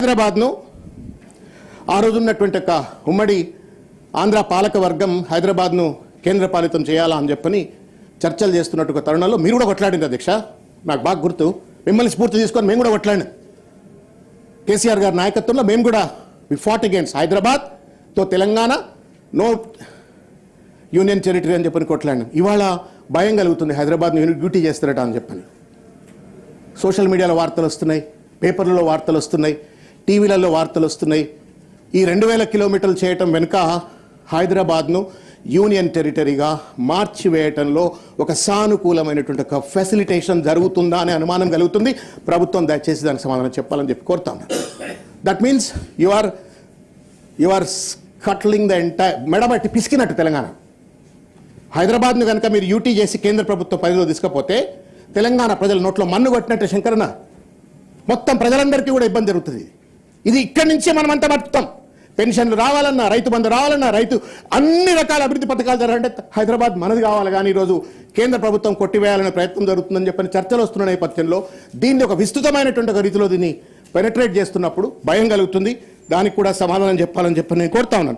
హైదరాబాద్ను ఆ రోజు ఉన్నటువంటి ఒక ఉమ్మడి ఆంధ్ర పాలక వర్గం హైదరాబాద్ను కేంద్రపాలితం చేయాలా అని చెప్పని చర్చలు చేస్తున్నట్టు ఒక తరుణంలో మీరు కూడా కొట్లాడింది అధ్యక్ష. నాకు బాగా గుర్తు, మిమ్మల్ని స్ఫూర్తి తీసుకొని మేము కూడా కొట్లాడినాం. కేసీఆర్ గారి నాయకత్వంలో మేము కూడా వి ఫాట్ అగైన్స్ హైదరాబాద్తో తెలంగాణ నో యూనియన్ టెరిటరీ అని చెప్పని కొట్లాడినాం. ఇవాళ భయం కలుగుతుంది, హైదరాబాద్ను డ్యూటీ చేస్తారట అని చెప్పని. సోషల్ మీడియాలో వార్తలు వస్తున్నాయి, పేపర్లలో వార్తలు వస్తున్నాయి, టీవీలలో వార్తలు వస్తున్నాయి. ఈ 2000 కిలోమీటర్లు చేయటం వెనుక హైదరాబాద్ను యూనియన్ టెరిటరీగా మార్చివేయటంలో ఒక సానుకూలమైనటువంటి ఒక ఫెసిలిటేషన్ జరుగుతుందా అనే అనుమానం కలుగుతుంది. ప్రభుత్వం దయచేసి దానికి సమాధానం చెప్పాలని చెప్పి కోరుతాను. That means you are scuttling the entire మెడబట్టి పిసికినట్టు తెలంగాణ. హైదరాబాద్ను కనుక మీరు యూటీ చేసి కేంద్ర ప్రభుత్వ పరిధిలో తీసుకపోతే తెలంగాణ ప్రజల నోట్లో మన్ను కొట్టినట్టు శంకరన్న, మొత్తం ప్రజలందరికీ కూడా ఇబ్బంది జరుగుతుంది. ఇది ఇక్కడి నుంచే మనమంతా బతుకుతాం. పెన్షన్లు రావాలన్నా, రైతు బంధు రావాలన్నా, రైతు అన్ని రకాల అభివృద్ధి పథకాలు జరగాలంటే హైదరాబాద్ మనది కావాలి. కానీ ఈరోజు కేంద్ర ప్రభుత్వం కొట్టివేయాలనే ప్రయత్నం జరుగుతుందని చెప్పని చర్చలు వస్తున్న నేపథ్యంలో దీన్ని ఒక విస్తృతమైనటువంటి ఒక రీతిలో దీన్ని పెనట్రేట్ చేస్తున్నప్పుడు భయం కలుగుతుంది. దానికి కూడా సమాధానం చెప్పాలని చెప్పి నేను కోరుతా ఉన్నాను.